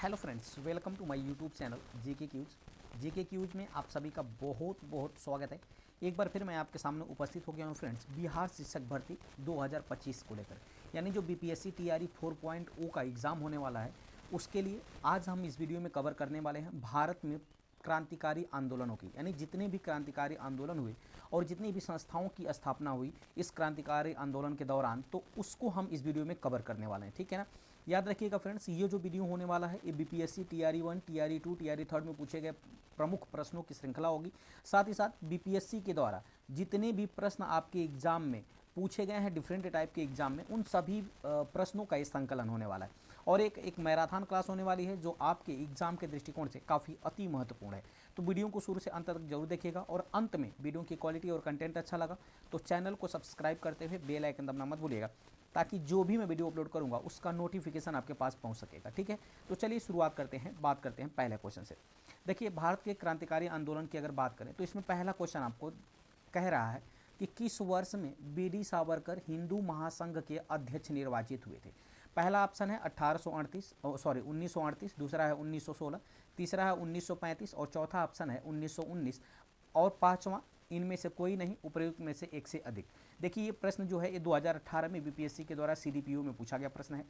Hello friends, welcome to my YouTube channel GK quiz. GK quiz में आप सभी का बहुत बहुत स्वागत है। एक बार फिर मैं आपके सामने उपस्थित हो गया हूँ फ्रेंड्स, बिहार शिक्षक भर्ती 2025 को लेकर, यानी जो बीपीएससी टीआरई 4.0 का एग्ज़ाम होने वाला है, उसके लिए आज हम इस वीडियो में कवर करने वाले हैं भारत में क्रांतिकारी आंदोलनों की, यानी जितने भी क्रांतिकारी आंदोलन हुए और जितनी भी संस्थाओं की स्थापना हुई इस क्रांतिकारी आंदोलन के दौरान, तो उसको हम इस वीडियो में कवर करने वाले हैं। ठीक है ना, याद रखिएगा फ्रेंड्स, ये जो वीडियो होने वाला है ये बीपीएससी टीआरई 1, टीआरई 2, टीआरई 3 में पूछे गए प्रमुख प्रश्नों की श्रृंखला होगी। साथ ही साथ बीपीएससी के द्वारा जितने भी प्रश्न आपके एग्जाम में पूछे गए हैं डिफरेंट टाइप के एग्जाम में, उन सभी प्रश्नों का ये संकलन होने वाला है और एक मैराथन क्लास होने वाली है जो आपके एग्जाम के दृष्टिकोण से काफ़ी अति महत्वपूर्ण है। तो वीडियो को शुरू से अंत तक जरूर देखिएगा और अंत में वीडियो की क्वालिटी और कंटेंट अच्छा लगा तो चैनल को सब्सक्राइब करते हुए बेल आइकन दबाना मत भूलिएगा, ताकि जो भी मैं वीडियो अपलोड करूंगा उसका नोटिफिकेशन आपके पास पहुंच सकेगा। ठीक है, तो चलिए शुरुआत करते हैं, बात करते हैं पहले क्वेश्चन से। देखिए, भारत के क्रांतिकारी आंदोलन की अगर बात करें तो इसमें पहला क्वेश्चन आपको कह रहा है कि किस वर्ष में बीडी सावरकर हिंदू महासंघ के अध्यक्ष निर्वाचित हुए थे। पहला ऑप्शन है 1938, दूसरा है 1916, तीसरा है 1935 और चौथा ऑप्शन है 1919 और पांचवा इनमें से कोई नहीं, उपयुक्त में से एक से अधिक। देखिए, ये प्रश्न जो है ये 2018 में बीपीएससी के द्वारा सीडीपीओ में पूछा गया प्रश्न है।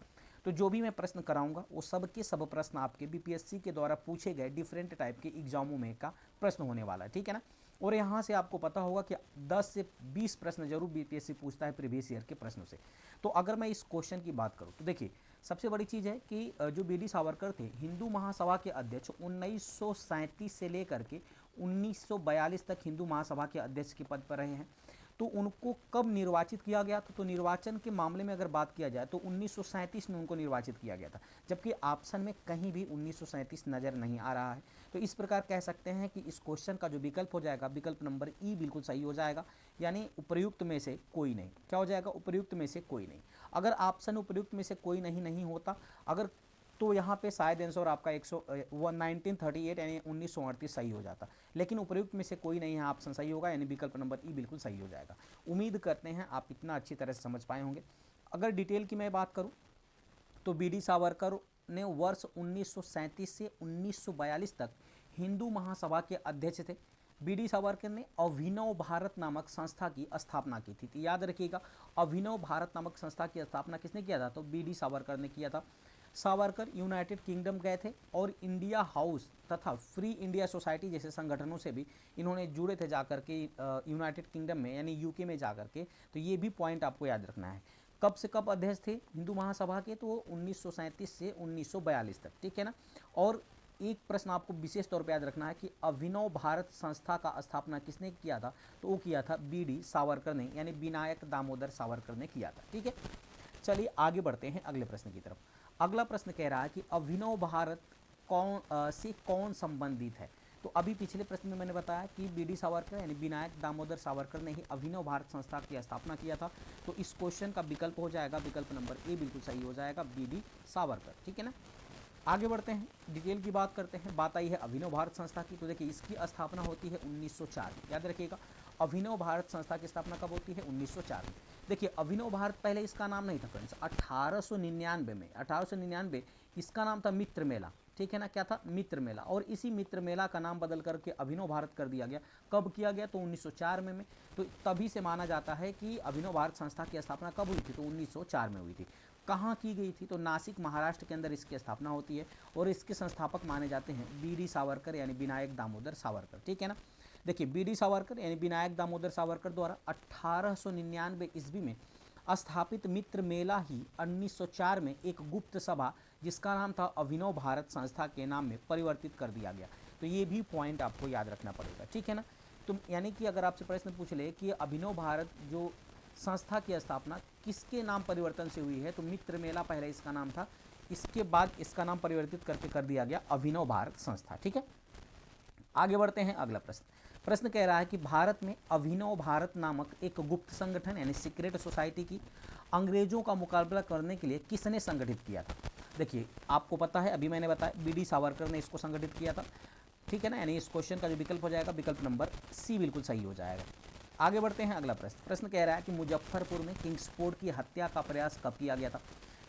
तो जो भी मैं प्रश्न कराऊंगा वो सब के सब प्रश्न आपके बीपीएससी के द्वारा पूछे गए डिफरेंट टाइप के एग्जामों में का प्रश्न होने वाला है। ठीक है ना, और यहाँ से आपको पता होगा कि 10 से 20 प्रश्न जरूर बीपीएससी पूछता है प्रीवियस ईयर के प्रश्नों से। तो अगर मैं इस क्वेश्चन की बात करूँ तो देखिए, सबसे बड़ी चीज़ है कि जो बीडी सावरकर थे हिंदू महासभा के अध्यक्ष 1937 से लेकर के 1942 तक हिंदू महासभा के अध्यक्ष के पद पर रहे हैं। तो उनको कब निर्वाचित किया गया था, तो निर्वाचन के मामले में अगर बात किया जाए तो 1937 में उनको निर्वाचित किया गया था, जबकि ऑप्शन में कहीं भी 1937 नज़र नहीं आ रहा है। तो इस प्रकार कह सकते हैं कि इस क्वेश्चन का जो विकल्प हो जाएगा, विकल्प नंबर ई बिल्कुल सही हो जाएगा, यानी उपयुक्त में से कोई नहीं। क्या हो जाएगा? उपयुक्त में से कोई नहीं। अगर ऑप्शन उपयुक्त में से कोई नहीं होता अगर, तो यहाँ पे शायद आंसर आपका 1938 यानी 1938 सही हो जाता, लेकिन उपयुक्त में से कोई नहीं है, ऑप्शन सही होगा, यानी विकल्प नंबर ई बिल्कुल सही हो जाएगा। उम्मीद करते हैं आप इतना अच्छी तरह से समझ पाए होंगे। अगर डिटेल की मैं बात करूँ तो बीडी सावरकर ने वर्ष 1937 से 1942 तक हिंदू महासभा के अध्यक्ष थे। बीडी सावरकर ने अभिनव भारत नामक संस्था की स्थापना की थी। तो याद रखिएगा, अभिनव भारत नामक संस्था की स्थापना किसने किया था? तो बीडी सावरकर ने किया था। सावरकर यूनाइटेड किंगडम गए थे और इंडिया हाउस तथा फ्री इंडिया सोसाइटी जैसे संगठनों से भी इन्होंने जुड़े थे जाकर के यूनाइटेड किंगडम में, यानी यूके में जाकर के। तो ये भी पॉइंट आपको याद रखना है। कब से कब अध्यक्ष थे हिंदू महासभा के? तो 1937 से 1942 तक। ठीक है ना, और एक प्रश्न आपको विशेष तौर पर याद रखना है कि अभिनव भारत संस्था का स्थापना किसने किया था? तो वो किया था बीडी सावरकर ने, यानी विनायक दामोदर सावरकर ने किया था। ठीक है, चलिए आगे बढ़ते हैं अगले प्रश्न की तरफ। अगला प्रश्न कह रहा है कि अभिनव भारत से कौन संबंधित है? तो अभी पिछले प्रश्न में मैंने बताया कि बीडी सावरकर यानी विनायक दामोदर सावरकर ने ही अभिनव भारत संस्था की स्थापना किया था। तो इस क्वेश्चन का विकल्प हो जाएगा, विकल्प नंबर ए बिल्कुल सही हो जाएगा, बीडी सावरकर। ठीक है ना, आगे बढ़ते हैं, डिटेल की बात करते हैं। बात आई है अभिनव भारत संस्था की, तो देखिए इसकी स्थापना होती है 1904। याद रखिएगा, अभिनव भारत संस्था की स्थापना कब होती है? 1904 में। देखिए, अभिनव भारत पहले इसका नाम नहीं था फ्रेंड्स। 1899 इसका नाम था मित्र मेला। ठीक है ना, क्या था? मित्र मेला। और इसी मित्र मेला का नाम बदल करके अभिनव भारत कर दिया गया। कब किया गया? तो 1904 में। तो तभी से माना जाता है कि अभिनव भारत संस्था की स्थापना कब हुई थी? तो 1904 में हुई थी। कहाँ की गई थी? तो नासिक महाराष्ट्र के अंदर इसकी स्थापना होती है और इसके संस्थापक माने जाते हैं बीडी सावरकर यानी विनायक दामोदर सावरकर। ठीक है ना, देखिए बीडी सावरकर यानी विनायक दामोदर सावरकर द्वारा 1899 ईस्वी में स्थापित मित्र मेला ही 1904 में एक गुप्त सभा जिसका नाम था अभिनव भारत संस्था के नाम में परिवर्तित कर दिया गया। तो ये भी पॉइंट आपको याद रखना पड़ेगा। ठीक है ना, तो यानी कि अगर आपसे प्रश्न पूछ ले कि अभिनव भारत जो संस्था की स्थापना किसके नाम परिवर्तन से हुई है, तो मित्र मेला पहले इसका नाम था, इसके बाद इसका नाम परिवर्तित करके कर दिया गया अभिनव भारत संस्था। ठीक है, आगे बढ़ते हैं अगला प्रश्न। प्रश्न कह रहा है कि भारत में अभिनव भारत नामक एक गुप्त संगठन यानी सीक्रेट सोसाइटी की अंग्रेजों का मुकाबला करने के लिए किसने संगठित किया था? देखिए, आपको पता है, अभी मैंने बताया बीडी सावरकर ने इसको संगठित किया था। ठीक है ना, यानी इस क्वेश्चन का जो विकल्प हो जाएगा, विकल्प नंबर सी बिल्कुल सही हो जाएगा। आगे बढ़ते हैं अगला प्रश्न। प्रश्न कह रहा है कि मुजफ्फरपुर में किंग्सफोर्ड की हत्या का प्रयास कब किया गया था?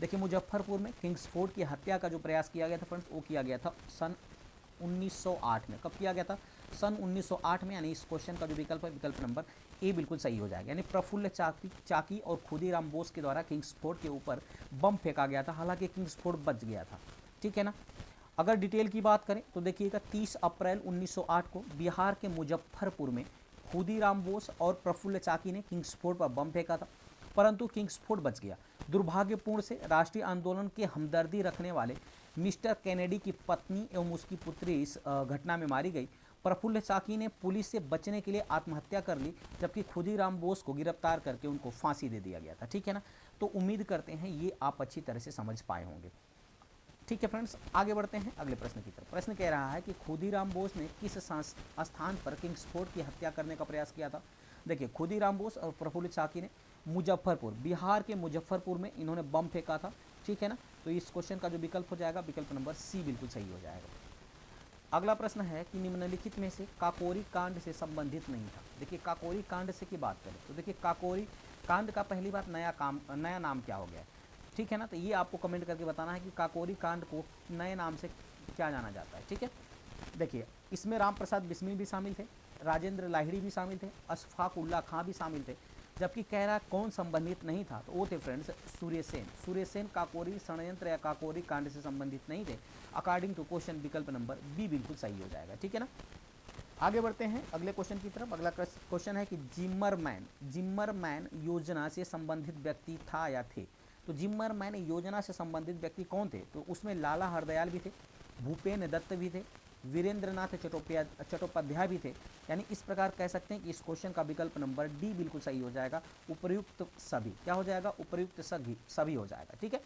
देखिए मुजफ्फरपुर में किंग्सफोर्ड की हत्या का जो प्रयास किया गया था फ्रेंड्स, वो किया गया था सन 1908 में। कब किया गया था? सन 1908 में, यानी इस क्वेश्चन का जो विकल्प है, विकल्प नंबर ए बिल्कुल सही हो जाएगा। यानी प्रफुल्ल चाकी और खुदीराम बोस के द्वारा किंग्सफोर्ड के ऊपर बम फेंका गया था, हालांकि किंग्सफोर्ड बच गया था। ठीक है ना। अगर डिटेल की बात करें तो देखिएगा 30 अप्रैल 1908 को बिहार के मुजफ्फरपुर में खुदीराम बोस और प्रफुल्ल चाकी ने किंग्सफोर्ड पर बम फेंका था, परंतु किंग्सफोर्ड बच गया। दुर्भाग्यपूर्ण से राष्ट्रीय आंदोलन के हमदर्दी रखने वाले मिस्टर कैनेडी की पत्नी एवं उसकी पुत्री इस घटना में मारी गई। प्रफुल्ल चाकी ने पुलिस से बचने के लिए आत्महत्या कर ली, जबकि खुदीराम बोस को गिरफ्तार करके उनको फांसी दे दिया गया था। ठीक है ना। तो उम्मीद करते हैं ये आप अच्छी तरह से समझ पाए होंगे। ठीक है फ्रेंड्स, आगे बढ़ते हैं अगले प्रश्न की तरफ। प्रश्न कह रहा है कि खुदीराम बोस ने किस स्थान पर किंग्सफोर्ड की हत्या करने का प्रयास किया था? देखिए खुदीराम बोस और प्रफुल्ल चाकी ने मुजफ्फरपुर, बिहार के मुजफ्फरपुर में इन्होंने बम फेंका था। ठीक है ना। तो इस क्वेश्चन का जो विकल्प हो जाएगा, विकल्प नंबर सी बिल्कुल सही हो जाएगा। अगला प्रश्न है कि निम्नलिखित में से काकोरी कांड से संबंधित नहीं था। देखिए काकोरी कांड से की बात करें तो देखिए काकोरी कांड का पहली बार नया नाम क्या हो गया है? ठीक है ना। तो ये आपको कमेंट करके बताना है कि काकोरी कांड को नए नाम से क्या जाना जाता है। ठीक है। देखिए इसमें राम प्रसाद बिस्मिल भी शामिल थे, राजेंद्र लाहिड़ी भी शामिल थे, अशफाक उल्ला खां भी शामिल थे, जबकि कह रहा कौन संबंधित नहीं था, तो वो थे फ्रेंड्स सूर्यसेन। सूर्यसेन काकोरी षड्यंत्र या काकोरी कांड से संबंधित नहीं थे। अकॉर्डिंग टू क्वेश्चन विकल्प नंबर बी बिल्कुल सही हो जाएगा। ठीक है ना। आगे बढ़ते हैं अगले क्वेश्चन की तरफ। अगला क्वेश्चन है कि जिम्मरमैन योजना से संबंधित व्यक्ति था या थे? तो जिम्मरमैन योजना से संबंधित व्यक्ति कौन थे? तो उसमें लाला हरदयाल भी थे, भूपेन दत्त भी थे, वीरेंद्रनाथ चट्टोपाध्याय भी थे। यानी इस प्रकार कह सकते हैं कि इस क्वेश्चन का विकल्प नंबर डी बिल्कुल सही हो जाएगा। उपर्युक्त सभी क्या हो जाएगा? उपर्युक्त सभी हो जाएगा। ठीक है।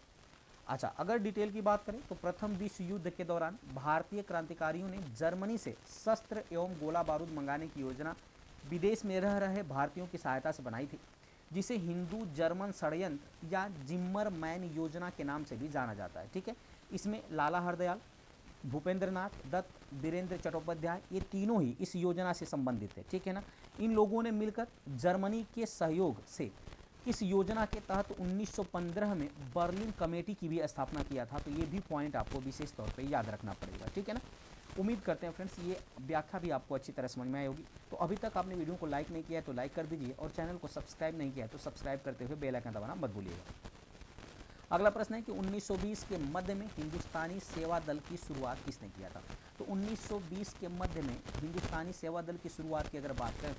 अच्छा, अगर डिटेल की बात करें तो प्रथम विश्व युद्ध के दौरान भारतीय क्रांतिकारियों ने जर्मनी से शस्त्र एवं गोला बारूद मंगाने की योजना विदेश में रह रहे भारतीयों की सहायता से बनाई थी, जिसे हिंदू जर्मन षड्यंत्र या जिम्मरमैन योजना के नाम से भी जाना जाता है। ठीक है। इसमें लाला हरदयाल, भूपेंद्रनाथ दत्त, वीरेंद्र चट्टोपाध्याय, ये तीनों ही इस योजना से संबंधित थे। ठीक है ना। इन लोगों ने मिलकर जर्मनी के सहयोग से इस योजना के तहत 1915 में बर्लिन कमेटी की भी स्थापना किया था। तो ये भी पॉइंट आपको विशेष तौर पे याद रखना पड़ेगा। ठीक है ना। उम्मीद करते हैं फ्रेंड्स ये व्याख्या भी आपको अच्छी तरह समझ में आई होगी। तो अभी तक आपने वीडियो को लाइक नहीं किया है तो लाइक कर दीजिए, और चैनल को सब्सक्राइब नहीं किया है तो सब्सक्राइब करते हुए बेल आइकन दबाना मत भूलिएगा। अगला प्रश्न है कि 1920 के मध्य में हिंदुस्तानी सेवा दल की शुरुआत किसने किया था? तो 1920 के मध्य में हिंदुस्तानी सेवा दल की शुरुआत की अगर बात करें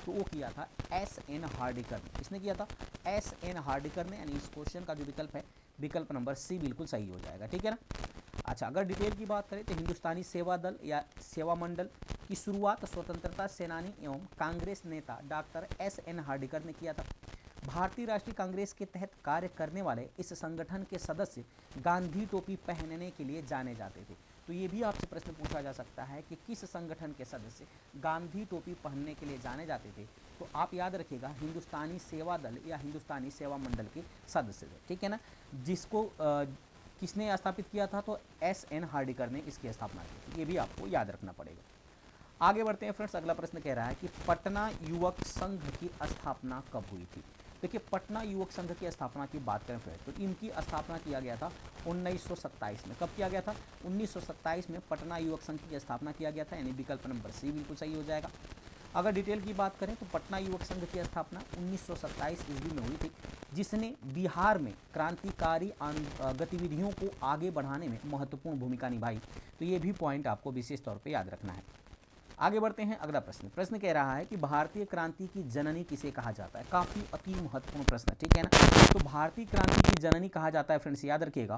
तो वो किया था एस.एन. हार्डिकर ने। किसने किया था? एस.एन. हार्डिकर ने। यानी इस क्वेश्चन का जो विकल्प है, विकल्प नंबर सी बिल्कुल सही हो जाएगा। ठीक है ना। अच्छा, अगर डिटेल की बात करें तो हिंदुस्तानी सेवा दल या सेवा मंडल की शुरुआत स्वतंत्रता सेनानी एवं कांग्रेस नेता डॉक्टर एस.एन. हार्डिकर ने किया था। भारतीय राष्ट्रीय कांग्रेस के तहत कार्य करने वाले इस संगठन के सदस्य गांधी टोपी पहनने के लिए जाने जाते थे। तो ये भी आपसे प्रश्न पूछा जा सकता है कि किस संगठन के सदस्य गांधी टोपी पहनने के लिए जाने जाते थे? तो आप याद रखिएगा हिंदुस्तानी सेवा दल या हिंदुस्तानी सेवा मंडल के सदस्य थे। ठीक है ना। जिसको किसने स्थापित किया था? तो एस.एन. हार्डिकर ने इसकी स्थापना की थी। ये भी आपको याद रखना पड़ेगा। आगे बढ़ते हैं फ्रेंड्स। अगला प्रश्न कह रहा है कि पटना युवक संघ की स्थापना कब हुई थी? देखिए पटना युवक संघ की स्थापना की बात करें फिर तो इनकी स्थापना किया गया था 1927 में। कब किया गया था? 1927 में पटना युवक संघ की स्थापना किया गया था। यानी विकल्प नंबर सी बिल्कुल सही हो जाएगा। अगर डिटेल की बात करें तो पटना युवक संघ की स्थापना 1927 ईस्वी में हुई थी, जिसने बिहार में क्रांतिकारी गतिविधियों को आगे बढ़ाने में महत्वपूर्ण भूमिका निभाई। तो ये भी पॉइंट आपको विशेष तौर पर याद रखना है। आगे बढ़ते हैं अगला प्रश्न कह रहा है कि भारतीय क्रांति की जननी किसे कहा जाता है? काफी अति महत्वपूर्ण प्रश्न। ठीक है ना। तो भारतीय क्रांति की जननी कहा जाता है फ्रेंड्स, याद रखिएगा,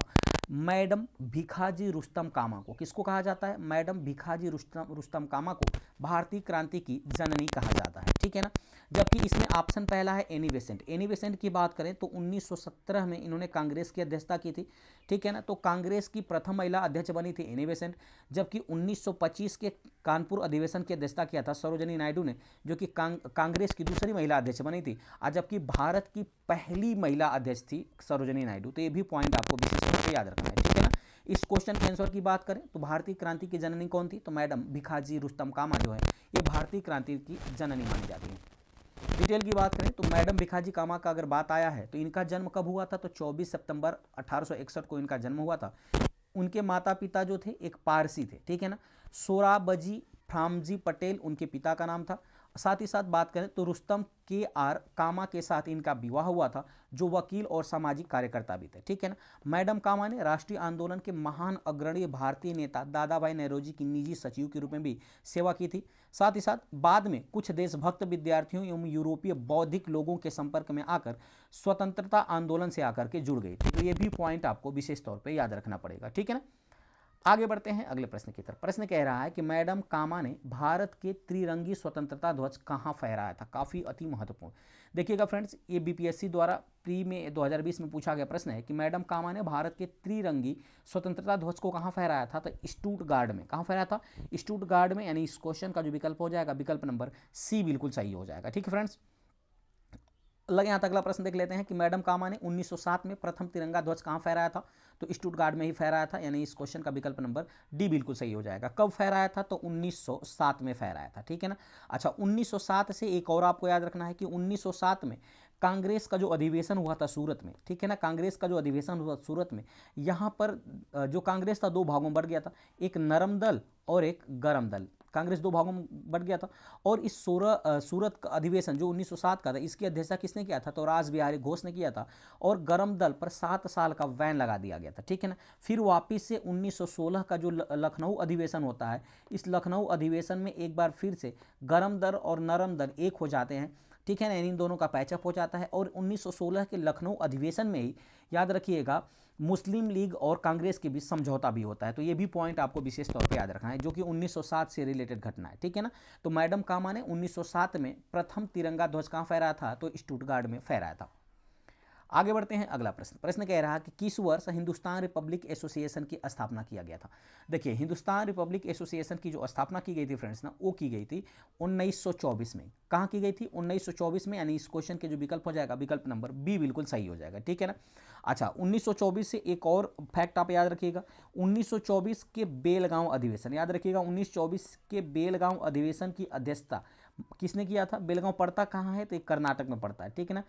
मैडम भिखाजी रुस्तम कामा को। किसको कहा जाता है? मैडम भिखाजी रुस्तम कामा को भारतीय क्रांति की जननी कहा जाता है। ठीक है ना। जबकि इसमें ऑप्शन पहला है एनी बेसेंट। एनी बेसेंट की बात करें तो 1917 में इन्होंने कांग्रेस की अध्यक्षता की थी। ठीक है ना। तो कांग्रेस की प्रथम महिला अध्यक्ष बनी थी एनी बेसेंट। जबकि 1925 के कानपुर अधिवेशन की अध्यक्षता किया था सरोजिनी नायडू ने, जो कि कांग्रेस की दूसरी महिला अध्यक्ष बनी थी, और जबकि भारत की पहली महिला अध्यक्ष थी सरोजिनी नायडू। तो ये भी पॉइंट आपको विशेष रूप से याद रखना है। ठीक है ना। इस क्वेश्चन के आंसर की बात करें तो भारतीय क्रांति की जननी कौन थी? तो मैडम भिखाजी रुस्तम कामा जो है ये भारतीय क्रांति की जननी मानी जाती है। डिटेल की बात करें तो मैडम भिखाजी कामा का अगर बात आया है तो इनका जन्म कब हुआ था, तो 24 सितंबर 1861 को इनका जन्म हुआ था। उनके माता पिता जो थे एक पारसी थे, ठीक है ना। सोराबजी फ्रामजी पटेल उनके पिता का नाम था। साथ ही साथ बात करें तो रुस्तम के आर कामा के साथ इनका विवाह हुआ था, जो वकील और सामाजिक कार्यकर्ता भी थे, ठीक है ना। मैडम कामा ने राष्ट्रीय आंदोलन के महान अग्रणी भारतीय नेता दादा भाई नौरोजी की निजी सचिव के रूप में भी सेवा की थी। साथ ही साथ बाद में कुछ देशभक्त विद्यार्थियों एवं यूरोपीय बौद्धिक लोगों के संपर्क में आकर स्वतंत्रता आंदोलन से आकर के जुड़ गई थी। तो ये भी पॉइंट आपको विशेष तौर पर याद रखना पड़ेगा, ठीक है ना। आगे बढ़ते हैं अगले प्रश्न की तरफ। प्रश्न कह रहा है कि मैडम कामा ने भारत के त्रिरंगी स्वतंत्रता ध्वज कहाँ फहराया था। काफ़ी अति महत्वपूर्ण। देखिएगा फ्रेंड्स, ये बीपीएससी द्वारा प्री में 2020 में पूछा गया प्रश्न है कि मैडम कामा ने भारत के त्रिरंगी स्वतंत्रता ध्वज को कहाँ फहराया था, तो स्टुटगार्ड में। कहाँ फहराया था, स्टुटगार्ड में। यानी इस क्वेश्चन का जो विकल्प हो जाएगा, विकल्प नंबर सी बिल्कुल सही हो जाएगा, ठीक है फ्रेंड्स। लगे यहाँ तक अगला प्रश्न देख लेते हैं कि मैडम कामा ने 1907 में प्रथम तिरंगा ध्वज कहाँ फहराया था, तो स्टुटगार्ड में ही फहराया था। यानी इस क्वेश्चन का विकल्प नंबर डी बिल्कुल सही हो जाएगा। कब फहराया था, तो 1907 में फहराया था, ठीक है ना। अच्छा, 1907 से एक और आपको याद रखना है कि 1907 में कांग्रेस का जो अधिवेशन हुआ था सूरत में, ठीक है ना। कांग्रेस का जो अधिवेशन हुआ सूरत में, यहाँ पर जो कांग्रेस था दो भागों में बढ़ गया था, एक नरम दल और एक गरम दल। कांग्रेस दो भागों में बढ़ गया था। और इस सूरत का अधिवेशन जो 1907 का था, इसकी अध्यक्षता किसने किया था, तो रास बिहारी घोष ने किया था। और गरम दल पर 7 साल का बैन लगा दिया गया था, ठीक है ना। फिर वापिस से 1916 का जो लखनऊ अधिवेशन होता है, इस लखनऊ अधिवेशन में एक बार फिर से गरम दल और नरम दल एक हो जाते हैं, ठीक है ना। इन दोनों का पैचअप हो जाता है। और 1916 के लखनऊ अधिवेशन में ही याद रखिएगा मुस्लिम लीग और कांग्रेस के बीच समझौता भी होता है। तो ये भी पॉइंट आपको विशेष तौर पे याद रखना है, जो कि 1907 से रिलेटेड घटना है, ठीक है ना। तो मैडम कामा ने 1907 में प्रथम तिरंगा ध्वज कहाँ फहराया था, तो स्टुटगार्ड में फहराया था। आगे बढ़ते हैं अगला प्रश्न। प्रश्न कह रहा है कि किस वर्ष हिंदुस्तान रिपब्लिक एसोसिएशन की स्थापना किया गया था। देखिए, हिंदुस्तान रिपब्लिक एसोसिएशन की जो स्थापना की गई थी फ्रेंड्स ना, वो की गई थी 1924 में। कहाँ की गई थी, 1924 में। यानी इस क्वेश्चन के जो विकल्प हो जाएगा, विकल्प नंबर बी बिल्कुल सही हो जाएगा, ठीक है ना। अच्छा, 1924 से एक और फैक्ट आप याद रखिएगा, 1924 के बेलगांव अधिवेशन, याद रखिएगा 1924 के बेलगांव अधिवेशन की अध्यक्षता किसने किया था। बेलगांव पड़ता कहाँ है, तो एक कर्नाटक में पड़ता है, ठीक है ना।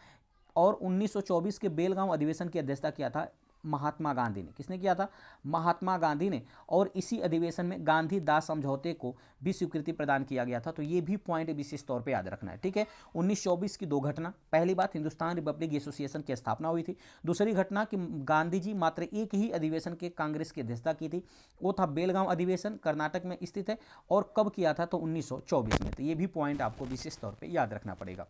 और 1924 के बेलगांव अधिवेशन की अध्यक्षता किया था महात्मा गांधी ने। किसने किया था, महात्मा गांधी ने। और इसी अधिवेशन में गांधी दास समझौते को भी स्वीकृति प्रदान किया गया था। तो ये भी पॉइंट विशेष तौर पे याद रखना है, ठीक है। 1924 की दो घटना, पहली बात हिंदुस्तान रिपब्लिक एसोसिएशन की स्थापना हुई थी। दूसरी घटना कि गांधी जी मात्र एक ही अधिवेशन के कांग्रेस की अध्यक्षता की थी, वो था बेलगांव अधिवेशन, कर्नाटक में स्थित है। और कब किया था, तो 1924 में। तो ये भी पॉइंट आपको विशेष तौर पर याद रखना पड़ेगा।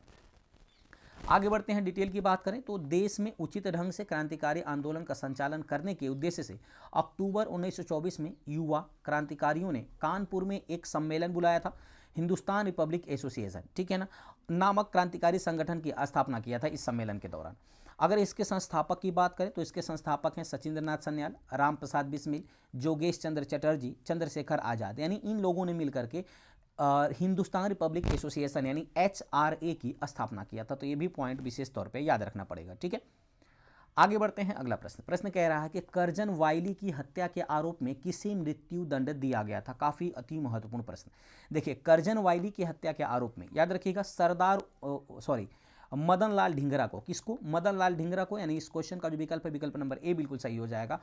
आगे बढ़ते हैं, डिटेल की बात करें तो देश में उचित ढंग से क्रांतिकारी आंदोलन का संचालन करने के उद्देश्य से अक्टूबर 1924 में युवा क्रांतिकारियों ने कानपुर में एक सम्मेलन बुलाया था, हिंदुस्तान रिपब्लिक एसोसिएशन, ठीक है ना, नामक क्रांतिकारी संगठन की स्थापना किया था इस सम्मेलन के दौरान। अगर इसके संस्थापक की बात करें तो इसके संस्थापक हैं सचिंद्रनाथ सन्याल, राम प्रसाद बिस्मिल, जोगेश चंद्र चटर्जी, चंद्रशेखर आज़ाद। यानी इन लोगों ने मिलकर के हिंदुस्तान रिपब्लिक एसोसिएशन यानी HRA की स्थापना किया था। तो ये भी पॉइंट विशेष तौर पे याद रखना पड़ेगा, ठीक है। आगे बढ़ते हैं अगला प्रश्न। प्रश्न कह रहा है कि कर्जन वाइली की हत्या के आरोप में किसे मृत्यु दंड दिया गया था। काफ़ी अति महत्वपूर्ण प्रश्न। देखिए, कर्जन वाइली की हत्या के आरोप में याद रखिएगा मदन लाल ढींगरा को। किसको, मदन लाल ढींगरा को। यानी इस क्वेश्चन का जो विकल्प है, विकल्प नंबर ए बिल्कुल सही हो जाएगा।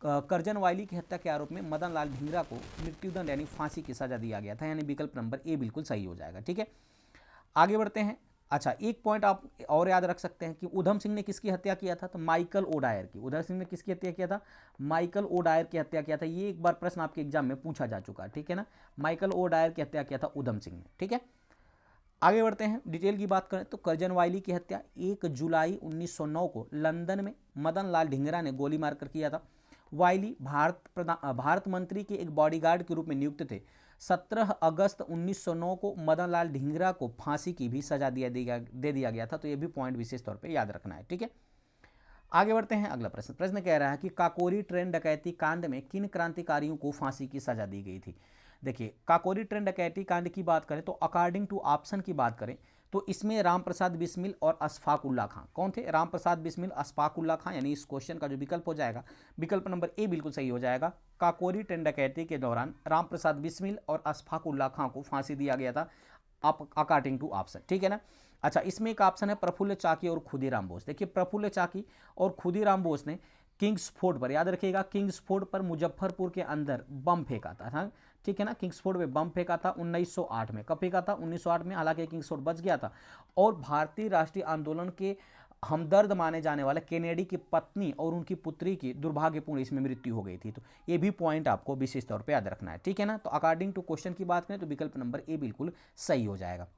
कर्जन वाइली की हत्या के आरोप में मदन लाल ढींगरा को मृत्युदंड यानी फांसी की सजा दिया गया था। यानी विकल्प नंबर ए बिल्कुल सही हो जाएगा, ठीक है। आगे बढ़ते हैं। अच्छा, एक पॉइंट आप और याद रख सकते हैं कि उधम सिंह ने किसकी हत्या किया था, तो माइकल ओडायर की। उधम सिंह ने किसकी हत्या किया था, माइकल ओडायर की हत्या किया था। ये एक बार प्रश्न आपके एग्जाम में पूछा जा चुका है, ठीक है ना। माइकल ओडायर की हत्या किया था उधम सिंह ने, ठीक है। आगे बढ़ते हैं, डिटेल की बात करें तो कर्जन वाइली की हत्या 1 जुलाई 1909 को लंदन में मदन लाल ढींगरा ने गोली मारकर किया था। वाइली भारत मंत्री के एक बॉडीगार्ड के रूप में नियुक्त थे। 17 अगस्त 1909 को मदन लाल ढींगरा को फांसी की भी सजा दे दिया गया था। तो ये भी पॉइंट विशेष तौर पे याद रखना है, ठीक है। आगे बढ़ते हैं अगला प्रश्न। प्रश्न कह रहा है कि काकोरी ट्रेन डकैती कांड में किन क्रांतिकारियों को फांसी की सजा दी गई थी। देखिए, काकोरी ट्रेन डकैती कांड की बात करें तो अकॉर्डिंग टू ऑप्शन की बात करें तो इसमें राम प्रसाद बिस्मिल और अशफाक उल्ला खां। कौन थे, राम प्रसाद बिस्मिल, अशफाक उल्ला खां। यानी इस क्वेश्चन का जो विकल्प हो जाएगा, विकल्प नंबर ए बिल्कुल सही हो जाएगा। काकोरी ट्रेन डकैती के दौरान राम प्रसाद बिस्मिल और अशफाक उल्ला खां को फांसी दिया गया था अकॉर्डिंग टू ऑप्शन, ठीक है ना। अच्छा, इसमें एक ऑप्शन है प्रफुल्ल चाकी और खुदीराम बोस। देखिए प्रफुल्ल चाकी और खुदीराम बोस ने किंग्सफोर्ड पर, याद रखिएगा किंग्सफोर्ड पर मुजफ्फरपुर के अंदर बम फेंका था, हाँ ठीक है ना, किंग्सफोर्ड में बम फेंका था 1908 में। कब फेंका था? 1908 में। हालांकि किंग्सफोर्ड बच गया था। और भारतीय राष्ट्रीय आंदोलन के हमदर्द माने जाने वाले केनेडी की पत्नी और उनकी पुत्री की दुर्भाग्यपूर्ण इसमें मृत्यु हो गई थी। तो ये भी पॉइंट आपको विशेष तौर पर याद रखना है, ठीक है ना। तो अकॉर्डिंग टू क्वेश्चन की बात करें तो विकल्प नंबर ए बिल्कुल सही हो जाएगा।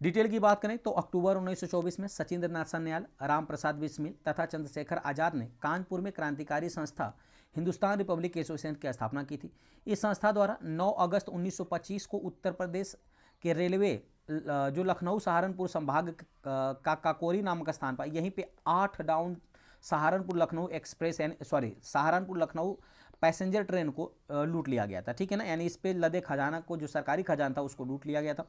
डिटेल की बात करें तो अक्टूबर 1924 में सचिंद्र नाथ सन्याल, राम प्रसाद बिस्मिल तथा चंद्रशेखर आजाद ने कानपुर में क्रांतिकारी संस्था हिंदुस्तान रिपब्लिक एसोसिएशन की स्थापना की थी। इस संस्था द्वारा 9 अगस्त 1925 को उत्तर प्रदेश के रेलवे जो लखनऊ सहारनपुर संभाग का काकोरी नामक स्थान पर, यहीं पे 8 down Saharanpur Lucknow express Saharanpur Lucknow passenger train को लूट लिया गया था, ठीक है ना। यानी इस पे लदे खजाना को, जो सरकारी खजाना था, उसको लूट लिया गया था।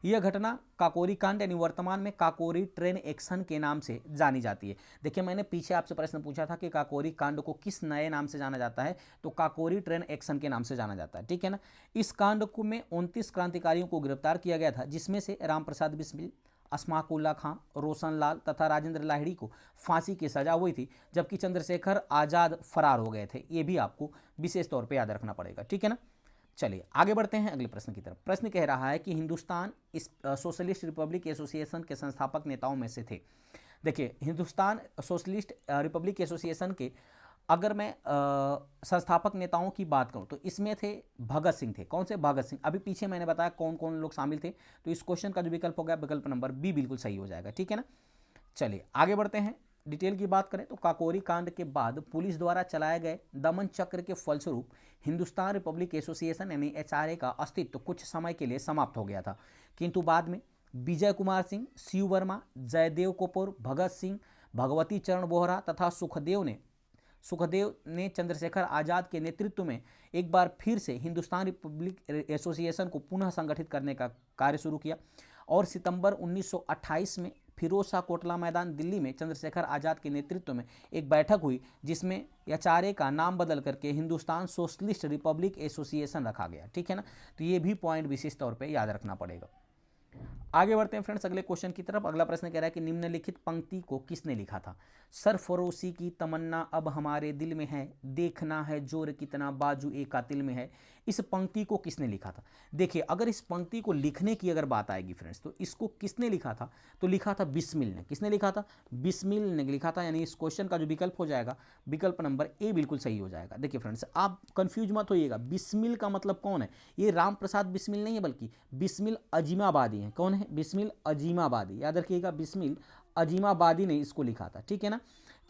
यह घटना काकोरी कांड यानी वर्तमान में काकोरी ट्रेन एक्शन के नाम से जानी जाती है। देखिए मैंने पीछे आपसे प्रश्न पूछा था कि काकोरी कांड को किस नए नाम से जाना जाता है, तो काकोरी ट्रेन एक्शन के नाम से जाना जाता है, ठीक है ना। इस कांड को में 29 क्रांतिकारियों को गिरफ्तार किया गया था, जिसमें से राम प्रसाद बिस्मिल, अशफाकुल्ला खां, रोशन लाल तथा राजेंद्र लाहिड़ी को फांसी की सजा हुई थी, जबकि चंद्रशेखर आजाद फरार हो गए थे। ये भी आपको विशेष तौर पे याद रखना पड़ेगा, ठीक है ना। चलिए आगे बढ़ते हैं अगले प्रश्न की तरफ। प्रश्न कह रहा है कि हिंदुस्तान इस सोशलिस्ट रिपब्लिक एसोसिएशन के संस्थापक नेताओं में से थे। देखिए हिंदुस्तान सोशलिस्ट रिपब्लिक एसोसिएशन के अगर मैं संस्थापक नेताओं की बात करूं तो इसमें थे भगत सिंह थे। कौन से? भगत सिंह। अभी पीछे मैंने बताया कौन कौन लोग शामिल थे, तो इस क्वेश्चन का जो विकल्प हो गया विकल्प नंबर बी बिल्कुल सही हो जाएगा, ठीक है ना। चलिए आगे बढ़ते हैं। डिटेल की बात करें तो काकोरी कांड के बाद पुलिस द्वारा चलाए गए दमन चक्र के फलस्वरूप हिंदुस्तान रिपब्लिक एसोसिएशन यानी एचआरए का अस्तित्व कुछ समय के लिए समाप्त हो गया था, किंतु बाद में विजय कुमार सिंह, शिव वर्मा, जयदेव कपूर, भगत सिंह, भगवती चरण बोहरा तथा सुखदेव ने चंद्रशेखर आजाद के नेतृत्व में एक बार फिर से हिंदुस्तान रिपब्लिक एसोसिएशन को पुनः संगठित करने का कार्य शुरू किया और सितंबर 1928 में फिरोज शाह कोटला मैदान दिल्ली में चंद्रशेखर आजाद के नेतृत्व में एक बैठक हुई, जिसमें एचआरए का नाम बदल करके हिंदुस्तान सोशलिस्ट रिपब्लिक एसोसिएशन रखा गया, ठीक है ना। तो ये भी पॉइंट विशेष तौर पे याद रखना पड़ेगा। आगे बढ़ते हैं फ्रेंड्स अगले क्वेश्चन की तरफ। अगला प्रश्न कह रहा है कि निम्नलिखित पंक्ति को किसने लिखा था? सरफरोशी की तमन्ना अब हमारे दिल में है, देखना है जोर कितना बाजू ए कातिल में है। इस पंक्ति को किसने लिखा था? देखिए अगर इस पंक्ति को लिखने की अगर बात आएगी फ्रेंड्स, तो इसको किसने लिखा था? तो लिखा था बिस्मिल ने। किसने लिखा था? बिस्मिल ने लिखा था। यानी इस क्वेश्चन का जो विकल्प हो जाएगा विकल्प नंबर ए बिल्कुल सही हो जाएगा। देखिए फ्रेंड्स आप कंफ्यूज मत होइएगा, बिस्मिल का मतलब कौन है? ये राम प्रसाद बिस्मिल नहीं है, बल्कि बिस्मिल अजीमाबादी है। कौन है? बिस्मिल अजीमाबादी। याद रखिएगा बिस्मिल अजीमाबादी ने इसको लिखा था, ठीक है ना।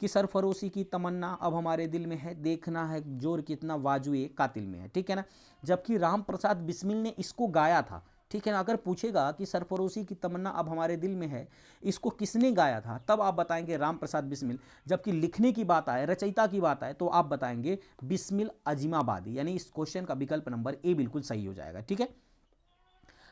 कि सरफरोशी की तमन्ना अब हमारे दिल में है, देखना है जोर कितना बाजुए कातिल में है, ठीक है ना। जबकि राम प्रसाद बिस्मिल ने इसको गाया था, ठीक है ना। अगर पूछेगा कि सरफरोशी की तमन्ना अब हमारे दिल में है, इसको किसने गाया था, तब आप बताएंगे राम प्रसाद बिस्मिल। जबकि लिखने की बात आए, रचयिता की बात आए, तो आप बताएंगे बिस्मिल अजीमाबादी। यानी इस क्वेश्चन का विकल्प नंबर ए बिल्कुल सही हो जाएगा, ठीक है।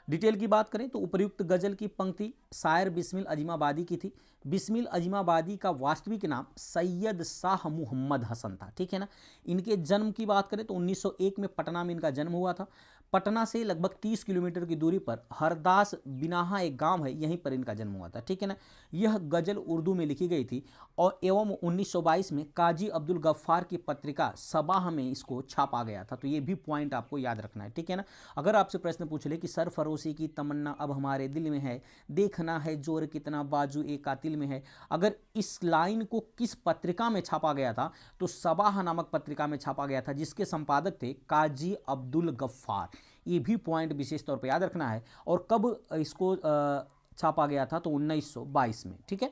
डिटेल की बात करें तो उपर्युक्त गजल की पंक्ति शायर बिस्मिल अजीमाबादी की थी। बिस्मिल अजीमाबादी का वास्तविक नाम सैयद शाह मुहम्मद हसन था, ठीक है ना। इनके जन्म की बात करें तो 1901 में पटना में इनका जन्म हुआ था। पटना से लगभग 30 किलोमीटर की दूरी पर हरदास बिनाहा एक गांव है, यहीं पर इनका जन्म हुआ था, ठीक है ना। यह गजल उर्दू में लिखी गई थी और एवं 1922 में काजी अब्दुल गफ्फार की पत्रिका सबाह में इसको छापा गया था। तो ये भी पॉइंट आपको याद रखना है, ठीक है ना। अगर आपसे प्रश्न पूछ ले कि सरफरोशी की तमन्ना अब हमारे दिल में है, देखना है जोर कितना बाजू ए कातिल में है, अगर इस लाइन को किस पत्रिका में छापा गया था, तो सबाह नामक पत्रिका में छापा गया था, जिसके संपादक थे काजी अब्दुल गफ्फार। ये भी पॉइंट विशेष तौर पर याद रखना है। और कब इसको छापा गया था? तो 1922 में, ठीक है।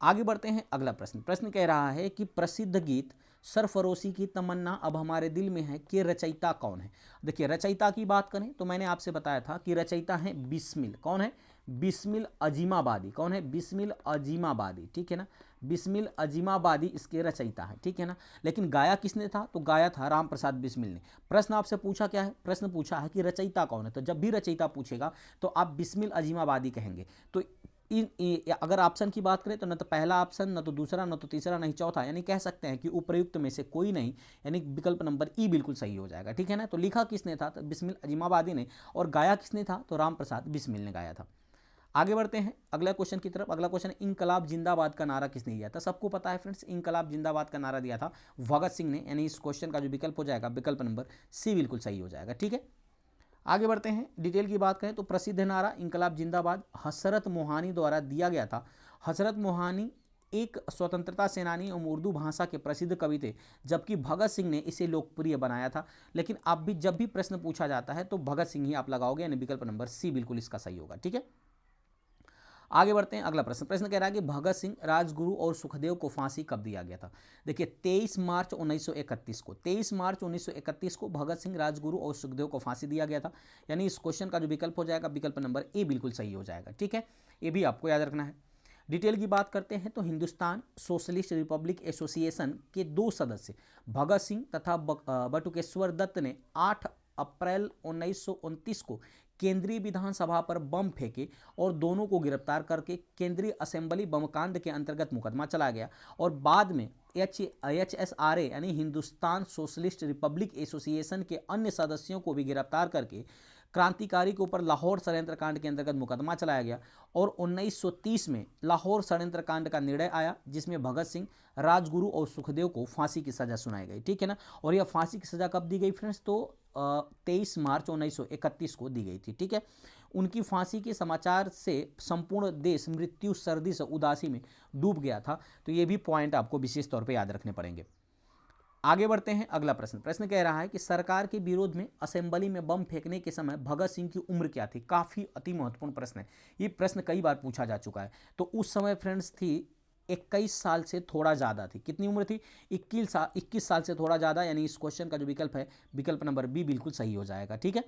आगे बढ़ते हैं अगला प्रश्न। प्रश्न कह रहा है कि प्रसिद्ध गीत सरफरोशी की तमन्ना अब हमारे दिल में है के रचयिता कौन है? देखिए रचयिता की बात करें तो मैंने आपसे बताया था कि रचयिता है बिस्मिल। कौन है? बिस्मिल अजीमाबादी। कौन है? बिस्मिल अजीमाबादी, ठीक है ना। बिस्मिल अजीमाबादी इसके रचयिता है, ठीक है ना। लेकिन गाया किसने था? तो गाया था राम प्रसाद बिस्मिल ने। प्रश्न आपसे पूछा क्या है? प्रश्न पूछा है कि रचयिता कौन है। तो जब भी रचयिता पूछेगा तो आप बिस्मिल अजीमाबादी कहेंगे। तो अगर ऑप्शन की बात करें तो न तो पहला ऑप्शन, न तो दूसरा, न तो तीसरा, नहीं चौथा, यानी कह सकते हैं कि उपर्युक्त में से कोई नहीं, यानी विकल्प नंबर ई बिल्कुल सही हो जाएगा, ठीक है ना। तो लिखा किसने था? तो बिस्मिल अजीमाबादी ने। और गाया किसने था? तो राम प्रसाद बिस्मिल ने गाया था। आगे बढ़ते हैं अगला क्वेश्चन की तरफ। अगला क्वेश्चन, इंकलाब जिंदाबाद का नारा किसने दिया था? सबको पता है फ्रेंड्स, इंकलाब जिंदाबाद का नारा दिया था भगत सिंह ने, यानी इस क्वेश्चन का जो विकल्प हो जाएगा विकल्प नंबर सी बिल्कुल सही हो जाएगा। ठीक है, आगे बढ़ते हैं, डिटेल की बात करें तो प्रसिद्ध नारा इंकलाब जिंदाबाद हसरत मोहानी द्वारा दिया गया था। हसरत मोहानी एक स्वतंत्रता सेनानी और उर्दू भाषा के प्रसिद्ध कवि थे, जबकि भगत सिंह ने इसे लोकप्रिय बनाया था। लेकिन आप भी जब भी प्रश्न पूछा जाता है तो भगत सिंह ही आप लगाओगे, यानी विकल्प नंबर सी बिल्कुल इसका सही होगा। ठीक है, आगे बढ़ते हैं अगला प्रश्न। प्रश्न कह रहा है कि भगत सिंह, राजगुरु और सुखदेव को फांसी कब दिया गया था? देखिए 23 मार्च 1931 को, 23 मार्च 1931 को भगत सिंह, राजगुरु और सुखदेव को फांसी दिया गया था, यानी इस क्वेश्चन का जो विकल्प हो जाएगा विकल्प नंबर ए बिल्कुल सही हो जाएगा। ठीक है, ये भी आपको याद रखना है। डिटेल की बात करते हैं तो हिंदुस्तान सोशलिस्ट रिपब्लिक एसोसिएशन के 2 सदस्य भगत सिंह तथा बटुकेश्वर दत्त ने 8 अप्रैल 1929 को केंद्रीय विधानसभा पर बम फेंके और दोनों को गिरफ्तार करके केंद्रीय असेंबली बम कांड के अंतर्गत मुकदमा चला गया और बाद में HSRA यानी हिंदुस्तान सोशलिस्ट रिपब्लिक एसोसिएशन के अन्य सदस्यों को भी गिरफ्तार करके क्रांतिकारी के ऊपर लाहौर षड्यंत्र कांड के अंतर्गत मुकदमा चलाया गया और 1930 में लाहौर षड्यंत्र कांड का निर्णय आया, जिसमें भगत सिंह, राजगुरु और सुखदेव को फांसी की सजा सुनाई गई। ठीक है ना, और यह फांसी की सजा कब दी गई फ्रेंड्स? तो 23 मार्च 1931 को दी गई थी। ठीक है, उनकी फांसी के समाचार से संपूर्ण देश मृत्यु, सर्दी से उदासी में डूब गया था। तो ये भी पॉइंट आपको विशेष तौर पे याद रखने पड़ेंगे। आगे बढ़ते हैं अगला प्रश्न। प्रश्न कह रहा है कि सरकार के विरोध में असेंबली में बम फेंकने के समय भगत सिंह की उम्र क्या थी? काफ़ी अति महत्वपूर्ण प्रश्न है, ये प्रश्न कई बार पूछा जा चुका है। तो उस समय फ्रेंड्स थी 21 साल से थोड़ा ज़्यादा थी। कितनी उम्र थी? 21 साल से थोड़ा ज़्यादा, यानी इस क्वेश्चन का जो विकल्प है विकल्प नंबर बी बिल्कुल सही हो जाएगा। ठीक है,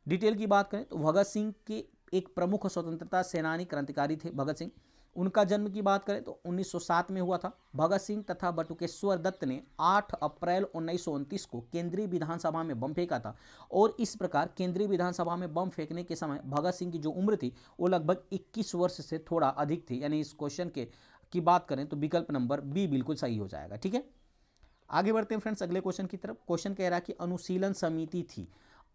डिटेल की बात करें तो भगत सिंह के एक प्रमुख स्वतंत्रता सेनानी क्रांतिकारी थे भगत सिंह। उनका जन्म की बात करें तो 1907 में हुआ था। भगत सिंह तथा बटुकेश्वर दत्त ने 8 अप्रैल 1929 को केंद्रीय विधानसभा में बम फेंका था और इस प्रकार केंद्रीय विधानसभा में बम फेंकने के समय भगत सिंह की जो उम्र थी वो लगभग 21 वर्ष से थोड़ा अधिक थी, यानी इस क्वेश्चन की बात करें तो विकल्प नंबर बी बिल्कुल सही हो जाएगा। ठीक है, आगे बढ़ते हैं फ्रेंड्स अगले क्वेश्चन की तरफ। क्वेश्चन कह रहा है कि अनुशीलन समिति थी।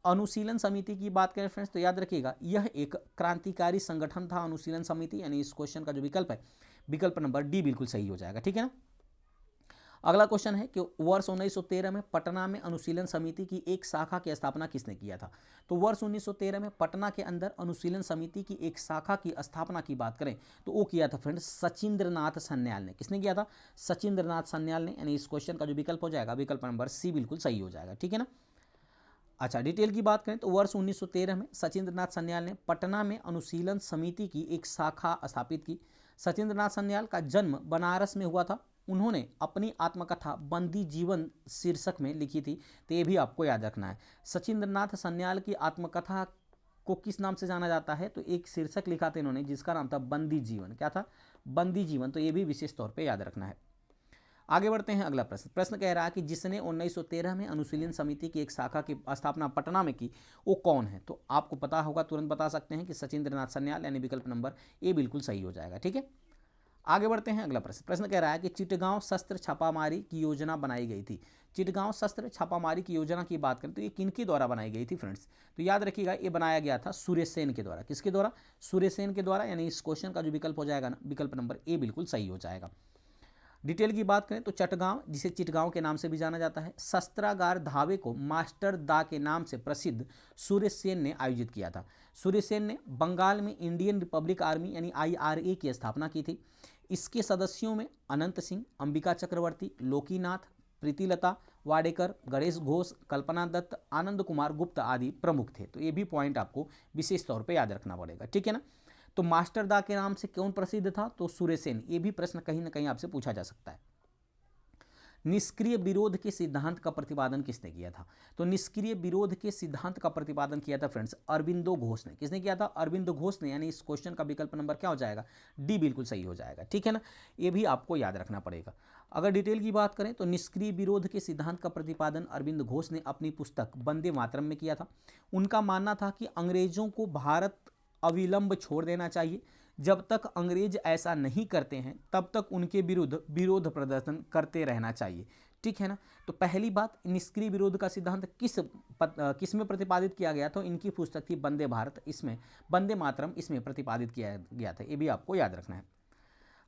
अनुशीलन समिति की बात करें फ्रेंड्स तो याद रखिएगा यह एक क्रांतिकारी संगठन था अनुशीलन समिति, यानी इस क्वेश्चन का जो विकल्प है विकल्प नंबर डी बिल्कुल सही हो जाएगा। ठीक है ना, अगला क्वेश्चन है कि वर्ष 1913 में पटना में अनुशीलन समिति की एक शाखा की स्थापना किसने किया था? तो वर्ष 1913 में पटना के अंदर अनुशीलन समिति की एक शाखा की स्थापना की बात करें तो वो किया था फ्रेंड्स सचिंद्रनाथ सन्याल ने। किसने किया था? सचिंद्रनाथ सन्याल ने, यानी इस क्वेश्चन का जो विकल्प हो जाएगा विकल्प नंबर सी बिल्कुल सही हो जाएगा। ठीक है ना, अच्छा डिटेल की बात करें तो वर्ष 1913 में सचिंद्रनाथ सन्याल ने पटना में अनुशीलन समिति की एक शाखा स्थापित की। सचिंद्रनाथ सन्याल का जन्म बनारस में हुआ था। उन्होंने अपनी आत्मकथा बंदी जीवन शीर्षक में लिखी थी, तो ये भी आपको याद रखना है। सचिंद्रनाथ सन्याल की आत्मकथा को किस नाम से जाना जाता है? तो एक शीर्षक लिखा था इन्होंने जिसका नाम था बंदी जीवन। क्या था? बंदी जीवन। तो ये भी विशेष तौर पर याद रखना है। आगे बढ़ते हैं अगला प्रश्न। प्रश्न कह रहा है कि जिसने 1913 में अनुशीलन समिति की एक शाखा की स्थापना पटना में की वो कौन है? तो आपको पता होगा, तुरंत बता सकते हैं कि सचिंद्रनाथ सन्याल, यानी विकल्प नंबर ए बिल्कुल सही हो जाएगा। ठीक है, आगे बढ़ते हैं अगला प्रश्न। प्रश्न कह रहा है कि चिटगांव शस्त्र छापामारी की योजना बनाई गई थी। चिटगांव शस्त्र छापामारी की योजना की बात करें तो ये किनके द्वारा बनाई गई थी फ्रेंड्स? तो याद रखिएगा ये बनाया गया था सूर्यसेन के द्वारा। किसके द्वारा? सूर्यसेन के द्वारा, यानी इस क्वेश्चन का जो विकल्प हो जाएगा ना विकल्प नंबर ए बिल्कुल सही हो जाएगा। डिटेल की बात करें तो चटगांव, जिसे चिटगांव के नाम से भी जाना जाता है, शस्त्रागार धावे को मास्टर दा के नाम से प्रसिद्ध सूर्यसेन ने आयोजित किया था। सूर्यसेन ने बंगाल में इंडियन रिपब्लिक आर्मी यानी IRA की स्थापना की थी। इसके सदस्यों में अनंत सिंह, अंबिका चक्रवर्ती, लोकीनाथ, प्रीतिलता वाडेकर, गणेश घोष, कल्पना दत्त, आनंद कुमार गुप्त आदि प्रमुख थे। तो ये भी पॉइंट आपको विशेष तौर पर याद रखना पड़ेगा। ठीक है ना, तो मास्टर दा के नाम से कौन प्रसिद्ध था? तो सूर्यसेन। ये भी प्रश्न कहीं ना कहीं आपसे पूछा जा सकता है। निष्क्रिय विरोध के सिद्धांत का प्रतिपादन किसने किया था? तो निष्क्रिय विरोध के सिद्धांत का प्रतिपादन किया था फ्रेंड्स अरविंदो घोष ने। किसने किया था? अरविंदो घोष ने, यानी इस क्वेश्चन का विकल्प नंबर क्या हो जाएगा? डी बिल्कुल सही हो जाएगा। ठीक है ना, ये भी आपको याद रखना पड़ेगा। अगर डिटेल की बात करें तो निष्क्रिय विरोध के सिद्धांत का प्रतिपादन अरविंद घोष ने अपनी पुस्तक वंदे मातरम में किया था। उनका मानना था कि अंग्रेजों को भारत अविलंब छोड़ देना चाहिए। जब तक अंग्रेज ऐसा नहीं करते हैं तब तक उनके विरुद्ध विरोध प्रदर्शन करते रहना चाहिए। ठीक है ना। तो पहली बात, निष्क्रिय विरोध का सिद्धांत किस में प्रतिपादित किया गया था? इनकी पुस्तक थी वंदे भारत, इसमें वंदे मातरम इसमें प्रतिपादित किया गया था, ये भी आपको याद रखना है।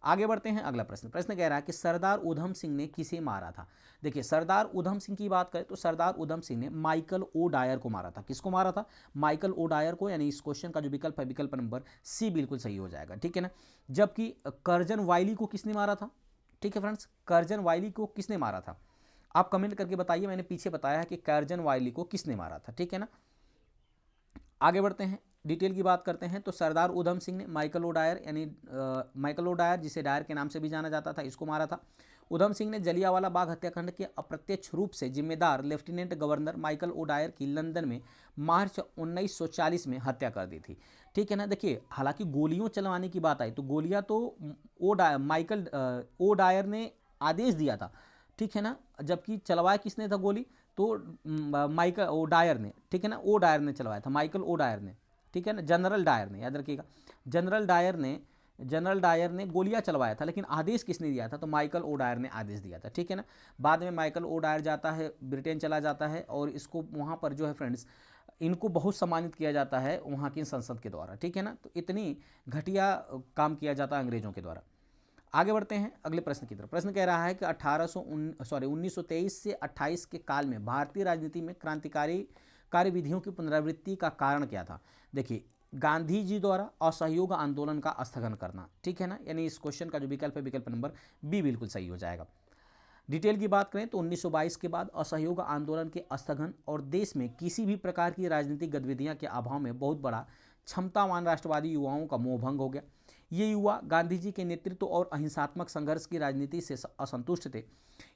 आगे बढ़ते हैं, अगला प्रश्न कह रहा है कि सरदार उधम सिंह ने किसे मारा था? देखिए, सरदार उधम सिंह की बात करें तो सरदार उधम सिंह ने माइकल ओ डायर को मारा था। किसको मारा था? माइकल ओ डायर को, यानी इस क्वेश्चन का जो विकल्प है विकल्प नंबर सी बिल्कुल सही हो जाएगा, ठीक है ना। जबकि कर्जन वाइली को किसने मारा था? ठीक है फ्रेंड्स, कर्जन वाइली को किसने मारा था? आप कमेंट करके बताइए, मैंने पीछे बताया है कि कर्जन वाइली को किसने मारा था, ठीक है ना। आगे बढ़ते हैं, डिटेल की बात करते हैं। तो सरदार उधम सिंह ने माइकल ओ डायर, यानी माइकल ओ डायर जिसे डायर के नाम से भी जाना जाता था, इसको मारा था। उधम सिंह ने जलियांवाला बाग हत्याकांड के अप्रत्यक्ष रूप से जिम्मेदार lieutenant governor Michael O'Dwyer की लंदन में मार्च 1940 में हत्या कर दी थी, ठीक है ना। देखिए, हालांकि गोलियों चलवाने की बात आई तो गोलियां तो माइकल ओ डायर ने आदेश दिया था, ठीक है ना, जबकि चलवाया किसने था गोली? तो माइकल ओ डायर ने, ठीक है ना, ओ डायर ने चलवाया था, माइकल ओ डायर ने, ठीक है ना, जनरल डायर ने, याद रखिएगा, जनरल डायर ने गोलियां चलवाया था, लेकिन आदेश किसने दिया था? तो माइकल ओ डायर ने आदेश दिया था, ठीक है ना। बाद में माइकल ओ डायर जाता है, ब्रिटेन चला जाता है, और इसको वहाँ पर जो है फ्रेंड्स, इनको बहुत सम्मानित किया जाता है वहाँ की संसद के द्वारा, ठीक है ना। तो इतनी घटिया काम किया जाता है अंग्रेजों के द्वारा। आगे बढ़ते हैं अगले प्रश्न की तरफ। प्रश्न कह रहा है कि 1923 से 28 के काल में भारतीय राजनीति में क्रांतिकारी कार्यविधियों की पुनरावृत्ति का कारण क्या था? देखिए, गांधी जी द्वारा असहयोग आंदोलन का स्थगन करना, ठीक है ना, यानी इस क्वेश्चन का जो विकल्प है विकल्प नंबर बी बिल्कुल सही हो जाएगा। डिटेल की बात करें तो 1922 के बाद असहयोग आंदोलन के स्थगन और देश में किसी भी प्रकार की राजनीतिक गतिविधियां के अभाव में बहुत बड़ा क्षमतावान राष्ट्रवादी युवाओं का मोहभंग हो गया। ये युवा गांधी जी के नेतृत्व और अहिंसात्मक संघर्ष की राजनीति से असंतुष्ट थे।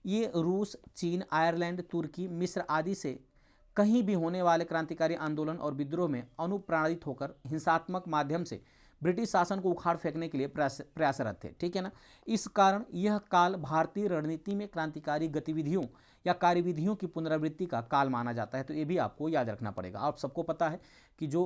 ये रूस, चीन, आयरलैंड, तुर्की, मिस्र आदि से कहीं भी होने वाले क्रांतिकारी आंदोलन और विद्रोह में अनुप्राणित होकर हिंसात्मक माध्यम से ब्रिटिश शासन को उखाड़ फेंकने के लिए प्रयासरत थे, ठीक है ना। इस कारण यह काल भारतीय रणनीति में क्रांतिकारी गतिविधियों या कार्यविधियों की पुनरावृत्ति का काल माना जाता है। तो ये भी आपको याद रखना पड़ेगा। आप सबको पता है कि जो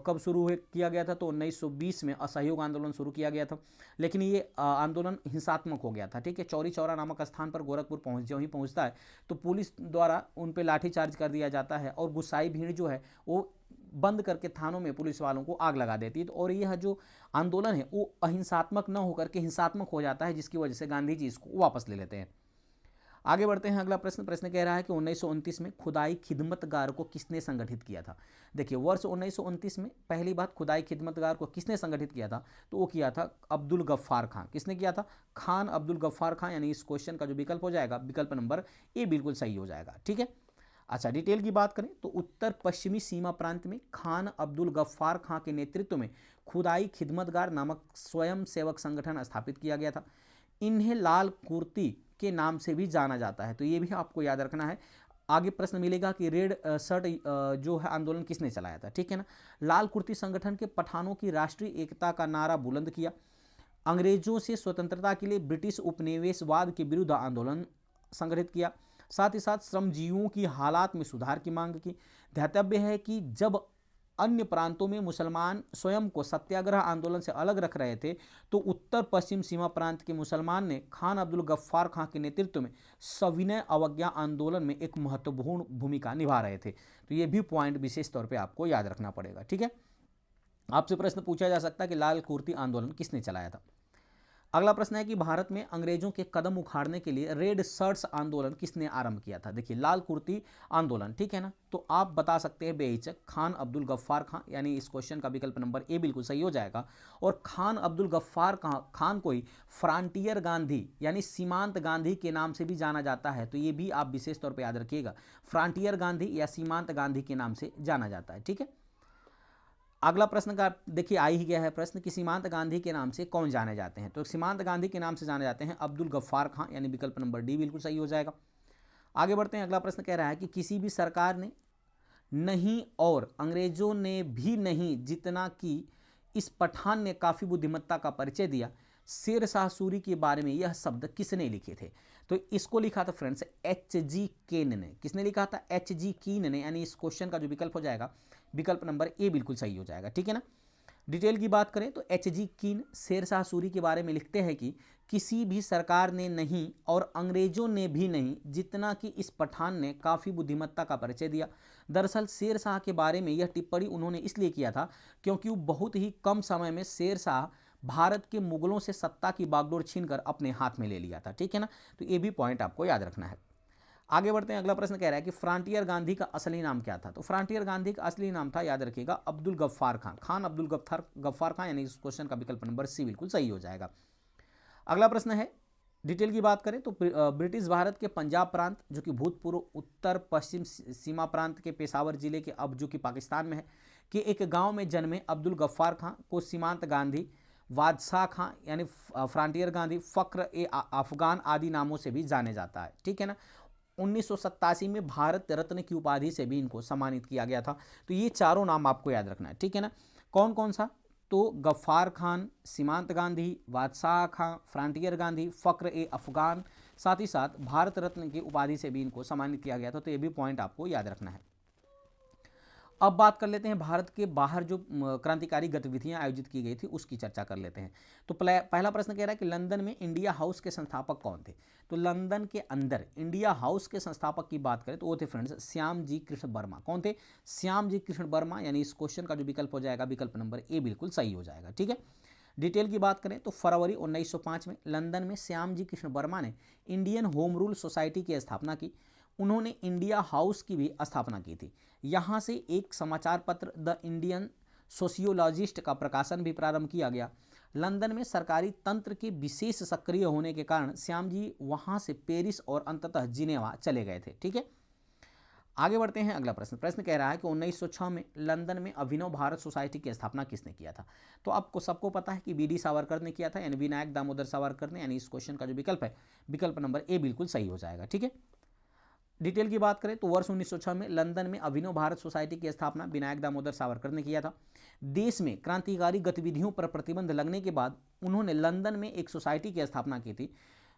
कब शुरू किया गया था, तो 1920 में असहयोग आंदोलन शुरू किया गया था, लेकिन ये आंदोलन हिंसात्मक हो गया था, ठीक है। चौरी चौरा नामक स्थान पर गोरखपुर जो ही पहुंचता है तो पुलिस द्वारा उन पर लाठीचार्ज कर दिया जाता है, और गुस्साई भीड़ जो है वो बंद करके थानों में पुलिस वालों को आग लगा देती है। और यह जो आंदोलन है वो अहिंसात्मक न होकर के हिंसात्मक हो जाता है, जिसकी वजह से गांधी जी इसको वापस ले लेते हैं। आगे बढ़ते हैं, अगला प्रश्न कह रहा है कि 1929 में खुदाई खिदमतगार को किसने संगठित किया था? देखिए, वर्ष 1929 में पहली बात खुदाई खिदमतगार को किसने संगठित किया था? तो वो किया था अब्दुल गफ्फार खां। किसने किया था? खान अब्दुल गफ्फार खां, यानी इस क्वेश्चन का जो विकल्प हो जाएगा विकल्प नंबर ए बिल्कुल सही हो जाएगा, ठीक है। अच्छा, डिटेल की बात करें तो उत्तर पश्चिमी सीमा प्रांत में खान अब्दुल गफ्फार खां के नेतृत्व में खुदाई खिदमतगार नामक स्वयं सेवक संगठन स्थापित किया गया था। इन्हें लाल कुर्ती के नाम से भी जाना जाता है, तो ये भी आपको याद रखना है। आगे प्रश्न मिलेगा कि रेड शर्ट जो है आंदोलन किसने चलाया था, ठीक है ना। लाल कुर्ती संगठन के पठानों की राष्ट्रीय एकता का नारा बुलंद किया, अंग्रेजों से स्वतंत्रता के लिए ब्रिटिश उपनिवेशवाद के विरुद्ध आंदोलन संगठित किया, साथ ही साथ श्रमजीवियों की हालात में सुधार की मांग की। ध्यातव्य है कि जब अन्य प्रांतों में मुसलमान स्वयं को सत्याग्रह आंदोलन से अलग रख रहे थे, तो उत्तर पश्चिम सीमा प्रांत के मुसलमान ने खान अब्दुल गफ्फार खां के नेतृत्व में सविनय अवज्ञा आंदोलन में एक महत्वपूर्ण भूमिका निभा रहे थे। तो ये भी पॉइंट विशेष तौर पे आपको याद रखना पड़ेगा, ठीक है। आपसे प्रश्न पूछा जा सकता है कि लाल कुर्ती आंदोलन किसने चलाया था। अगला प्रश्न है कि भारत में अंग्रेजों के कदम उखाड़ने के लिए रेड शर्ट्स आंदोलन किसने आरंभ किया था? देखिए, लाल कुर्ती आंदोलन, ठीक है ना। तो आप बता सकते हैं बेहिचक खान अब्दुल गफ्फार खां, यानी इस क्वेश्चन का विकल्प नंबर ए बिल्कुल सही हो जाएगा। और खान अब्दुल गफ्फार खान को ही फ्रंटियर गांधी यानी सीमांत गांधी के नाम से भी जाना जाता है, तो ये भी आप विशेष तौर पर याद रखिएगा, फ्रंटियर गांधी या सीमांत गांधी के नाम से जाना जाता है, ठीक है। अगला प्रश्न का देखिए आ ही गया है प्रश्न कि सीमांत गांधी के नाम से कौन जाने जाते हैं? तो सीमांत गांधी के नाम से जाने जाते हैं अब्दुल गफ्फार खां, यानी विकल्प नंबर डी बिल्कुल सही हो जाएगा। आगे बढ़ते हैं, अगला प्रश्न कह रहा है कि किसी भी सरकार ने नहीं और अंग्रेजों ने भी नहीं जितना कि इस पठान ने काफ़ी बुद्धिमत्ता का परिचय दिया, शेर शाह सूरी के बारे में यह शब्द किसने लिखे थे? तो इसको लिखा था फ्रेंड्स H.G. केन ने। किसने लिखा था? H.G. कीन ने, यानी इस क्वेश्चन का जो विकल्प हो जाएगा विकल्प नंबर ए बिल्कुल सही हो जाएगा, ठीक है ना। डिटेल की बात करें तो एच.जी. कीन शेर शाह सूरी के बारे में लिखते हैं कि किसी भी सरकार ने नहीं और अंग्रेजों ने भी नहीं जितना कि इस पठान ने काफ़ी बुद्धिमत्ता का परिचय दिया। दरअसल शेर शाह के बारे में यह टिप्पणी उन्होंने इसलिए किया था क्योंकि वो बहुत ही कम समय में शेर शाह भारत के मुगलों से सत्ता की बागडोर छीनकर अपने हाथ में ले लिया था। ठीक है ना, तो ये भी पॉइंट आपको याद रखना है। आगे बढ़ते हैं, अगला प्रश्न कह रहा है कि फ्रंटियर गांधी का असली नाम क्या था। तो फ्रंटियर गांधी का असली नाम था, याद रखिएगा, अब्दुल गफ्फार खान, अब्दुल गफ्फार खान, यानी इस क्वेश्चन का विकल्प नंबर सी बिल्कुल सही हो जाएगा। अगला प्रश्न है, डिटेल की बात करें तो ब्रिटिश भारत के पंजाब प्रांत जो कि भूतपूर्व उत्तर पश्चिम सीमा प्रांत के पेशावर जिले के अब जो कि पाकिस्तान में है कि एक गांव में जन्मे अब्दुल गफ्फार खान को सीमांत गांधी, बादशाह खां यानी फ्रंटियर गांधी, फक्र ए अफगान आदि नामों से भी जाने जाता है। ठीक है ना, 1987 में भारत रत्न की उपाधि से भी इनको सम्मानित किया गया था। तो ये चारों नाम आपको याद रखना है। ठीक है ना, कौन कौन सा, तो गफ्फार खान, सीमांत गांधी, बादशाह खां, फ्रंटियर गांधी, फक्र ए अफगान, साथ ही साथ भारत रत्न की उपाधि से भी इनको सम्मानित किया गया था। तो ये भी पॉइंट आपको याद रखना है। अब बात कर लेते हैं भारत के बाहर जो क्रांतिकारी गतिविधियां आयोजित की गई थी उसकी चर्चा कर लेते हैं। तो पहला प्रश्न कह रहा है कि लंदन में इंडिया हाउस के संस्थापक कौन थे। तो लंदन के अंदर इंडिया हाउस के संस्थापक की बात करें तो वो थे फ्रेंड्स श्याम जी कृष्ण वर्मा। कौन थे, श्याम जी कृष्ण वर्मा, यानी इस क्वेश्चन का जो विकल्प हो जाएगा विकल्प नंबर ए बिल्कुल सही हो जाएगा। ठीक है, डिटेल की बात करें तो फरवरी 1905 में लंदन में श्याम जी कृष्ण वर्मा ने इंडियन होम रूल सोसाइटी की स्थापना की। उन्होंने इंडिया हाउस की भी स्थापना की थी। यहाँ से एक समाचार पत्र द इंडियन सोशियोलॉजिस्ट का प्रकाशन भी प्रारंभ किया गया। लंदन में सरकारी तंत्र के विशेष सक्रिय होने के कारण श्याम जी वहाँ से पेरिस और अंततः जिनेवा चले गए थे। ठीक है, आगे बढ़ते हैं, अगला प्रश्न कह रहा है कि 1906 में लंदन में अभिनव भारत सोसाइटी की स्थापना किसने किया था। तो आपको सबको पता है कि बी.डी. सावरकर ने किया था, यानी विनायक दामोदर सावरकर ने, यानी इस क्वेश्चन का जो विकल्प है विकल्प नंबर ए बिल्कुल सही हो जाएगा। ठीक है, डिटेल की बात करें तो वर्ष 1906 में लंदन में अभिनव भारत सोसाइटी की स्थापना विनायक दामोदर सावरकर ने किया था। देश में क्रांतिकारी गतिविधियों पर प्रतिबंध लगने के बाद उन्होंने लंदन में एक सोसाइटी की स्थापना की थी।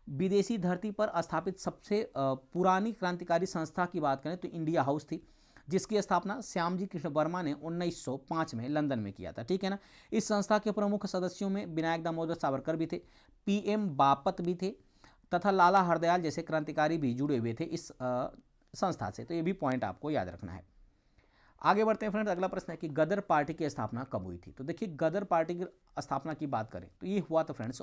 विदेशी धरती पर स्थापित सबसे पुरानी क्रांतिकारी संस्था की बात करें तो इंडिया हाउस थी, जिसकी स्थापना श्याम जी कृष्ण वर्मा ने 1905 में लंदन में किया था। ठीक है ना, इस संस्था के प्रमुख सदस्यों में विनायक दामोदर सावरकर भी थे, पी.एम. बापत भी थे तथा लाला हरदयाल जैसे क्रांतिकारी भी जुड़े हुए थे इस संस्था से। तो ये भी पॉइंट आपको याद रखना है। आगे बढ़ते हैं फ्रेंड्स, अगला प्रश्न है कि गदर पार्टी की स्थापना कब हुई थी। तो देखिए, गदर पार्टी की स्थापना की बात करें तो ये हुआ था फ्रेंड्स,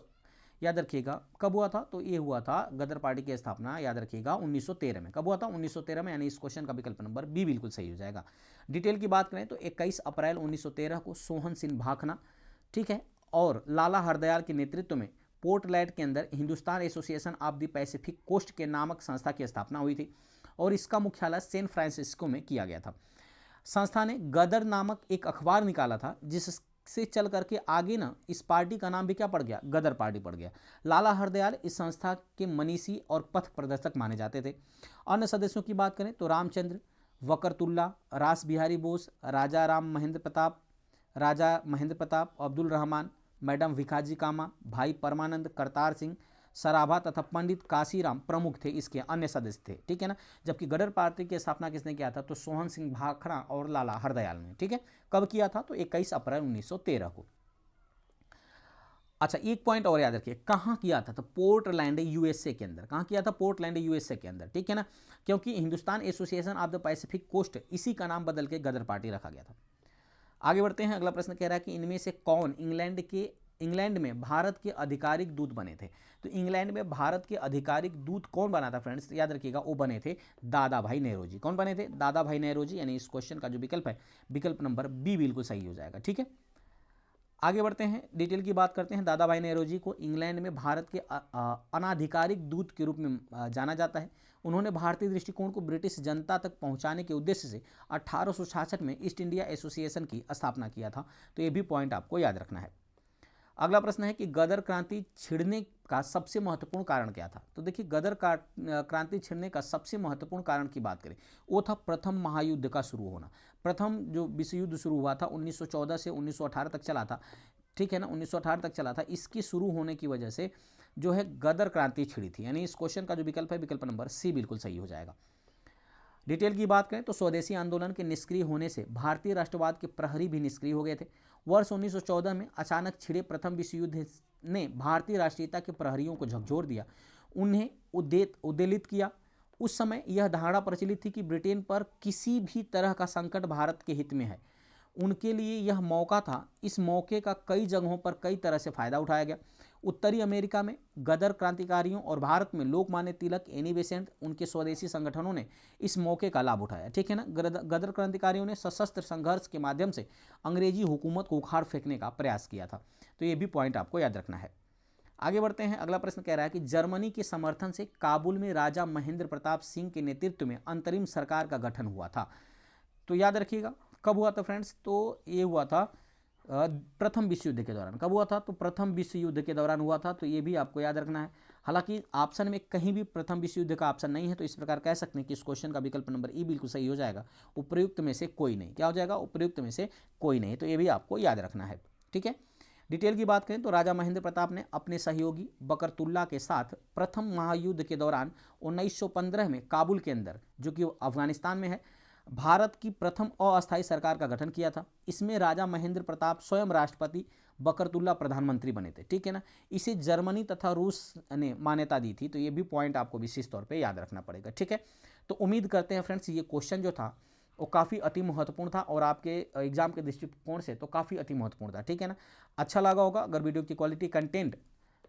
याद रखिएगा कब हुआ था, तो ये हुआ था गदर पार्टी की स्थापना, याद रखिएगा 1913 में। कब हुआ था, 1913 में, यानी इस क्वेश्चन का विकल्प नंबर बी बिल्कुल सही हो जाएगा। डिटेल की बात करें तो 21 अप्रैल 1913 को सोहन सिंह भाखना, ठीक है, और लाला हरदयाल के नेतृत्व में पोर्टलैंड के अंदर Hindustan association of the Pacific coast के नामक संस्था की स्थापना हुई थी और इसका मुख्यालय सैन फ्रांसिस्को में किया गया था। संस्था ने गदर नामक एक अखबार निकाला था जिससे चल करके आगे ना इस पार्टी का नाम भी क्या पड़ गया, गदर पार्टी पड़ गया। लाला हरदयाल इस संस्था के मनीषी और पथ प्रदर्शक माने जाते थे। अन्य सदस्यों की बात करें तो रामचंद्र, वकरतुल्ला, रास बिहारी बोस, राजा महेंद्र प्रताप, अब्दुल रहमान, मैडम भिखाजी कामा, भाई परमानंद, करतार सिंह सराभा तथा पंडित काशीराम प्रमुख थे, इसके अन्य सदस्य थे। ठीक है ना, जबकि गदर पार्टी की स्थापना किसने किया था, तो सोहन सिंह भाखड़ा और लाला हरदयाल ने। ठीक है, कब किया था, तो 21 अप्रैल 1913 को। अच्छा, एक पॉइंट और याद रखिए, कहाँ किया था, तो पोर्टलैंड यूएसए के अंदर। कहाँ किया था, पोर्टलैंड यूएसए के अंदर। ठीक है ना, क्योंकि Hindustan association of the Pacific coast इसी का नाम बदल के गदर पार्टी रखा गया था। आगे बढ़ते हैं, अगला प्रश्न कह रहा है कि इनमें से कौन इंग्लैंड में भारत के आधिकारिक दूत बने थे। तो इंग्लैंड में भारत के आधिकारिक दूत कौन बना था फ्रेंड्स, याद रखिएगा, वो बने थे दादा भाई नेहरू जी। कौन बने थे, दादा भाई नेहरू जी, यानी इस क्वेश्चन का जो विकल्प है विकल्प नंबर बी बिल्कुल सही हो जाएगा। ठीक है, आगे बढ़ते हैं, डिटेल की बात करते हैं। दादा भाई नेहरू जी को इंग्लैंड में भारत के अनाधिकारिक दूत के रूप में जाना जाता है। उन्होंने भारतीय दृष्टिकोण को ब्रिटिश जनता तक पहुंचाने के उद्देश्य से 1866 में ईस्ट इंडिया एसोसिएशन की स्थापना किया था। तो ये भी पॉइंट आपको याद रखना है। अगला प्रश्न है कि गदर क्रांति छिड़ने का सबसे महत्वपूर्ण कारण क्या था। तो देखिए, गदर क्रांति छिड़ने का सबसे महत्वपूर्ण कारण की बात करें, वो था प्रथम महायुद्ध का शुरू होना। प्रथम जो विश्व युद्ध शुरू हुआ था 1914 से 1918 तक चला था। ठीक है ना, 1918 तक चला था। इसकी शुरू होने की वजह से जो है गदर क्रांति छिड़ी थी, यानी इस क्वेश्चन का जो विकल्प है विकल्प नंबर सी बिल्कुल सही हो जाएगा। डिटेल की बात करें तो स्वदेशी आंदोलन के निष्क्रिय होने से भारतीय राष्ट्रवाद के प्रहरी भी निष्क्रिय हो गए थे। वर्ष 1914 में अचानक छिड़े प्रथम विश्व युद्ध ने भारतीय राष्ट्रीयता के प्रहरियों को झकझोर दिया, उन्हें उद्वेलित किया। उस समय यह धारणा प्रचलित थी कि ब्रिटेन पर किसी भी तरह का संकट भारत के हित में है। उनके लिए यह मौका था। इस मौके का कई जगहों पर कई तरह से फायदा उठाया गया। उत्तरी अमेरिका में गदर क्रांतिकारियों और भारत में लोकमान्य तिलक, एनी बेसेंट, उनके स्वदेशी संगठनों ने इस मौके का लाभ उठाया। ठीक है ना। गदर क्रांतिकारियों ने सशस्त्र संघर्ष के माध्यम से अंग्रेजी हुकूमत को उखाड़ फेंकने का प्रयास किया था। तो ये भी पॉइंट आपको याद रखना है। आगे बढ़ते हैं। अगला प्रश्न कह रहा है कि जर्मनी के समर्थन से काबुल में राजा महेंद्र प्रताप सिंह के नेतृत्व में अंतरिम सरकार का गठन हुआ था। तो याद रखिएगा कब हुआ था फ्रेंड्स, तो ये हुआ था प्रथम विश्व युद्ध के दौरान। कब हुआ था, तो प्रथम विश्व युद्ध के दौरान हुआ था। तो ये भी आपको याद रखना है। हालांकि ऑप्शन में कहीं भी प्रथम विश्व युद्ध का ऑप्शन नहीं है, तो इस प्रकार कह सकते हैं कि इस क्वेश्चन का विकल्प नंबर ई बिल्कुल सही हो जाएगा। उपयुक्त में से कोई नहीं। क्या हो जाएगा, उपयुक्त में से कोई नहीं। तो ये भी आपको याद रखना है। ठीक है। डिटेल की बात करें तो राजा महेंद्र प्रताप ने अपने सहयोगी बकरतुल्ला के साथ प्रथम महायुद्ध के दौरान 1915 में काबुल के अंदर, जो कि अफगानिस्तान में है, भारत की प्रथम अस्थायी सरकार का गठन किया था। इसमें राजा महेंद्र प्रताप स्वयं राष्ट्रपति, बकरतुल्ला प्रधानमंत्री बने थे। ठीक है ना। इसे जर्मनी तथा रूस ने मान्यता दी थी। तो ये भी पॉइंट आपको विशेष तौर पे याद रखना पड़ेगा। ठीक है। तो उम्मीद करते हैं फ्रेंड्स ये क्वेश्चन जो था वो काफ़ी अति महत्वपूर्ण था और आपके एग्जाम के दृष्टिकोण से तो काफ़ी अति महत्वपूर्ण था। ठीक है ना। अच्छा लगा होगा। अगर वीडियो की क्वालिटी, कंटेंट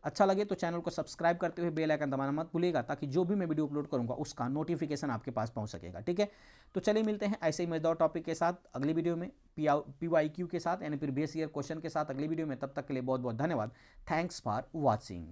अच्छा लगे तो चैनल को सब्सक्राइब करते हुए बेल आइकन दबाना मत भूलिएगा, ताकि जो भी मैं वीडियो अपलोड करूंगा उसका नोटिफिकेशन आपके पास पहुंच सकेगा। ठीक है। तो चलिए मिलते हैं ऐसे ही मजेदार टॉपिक के साथ अगली वीडियो में, PYQ के साथ, यानी प्रीवियस ईयर क्वेश्चन के साथ अगली वीडियो में। तब तक के लिए बहुत बहुत धन्यवाद। Thanks for watching.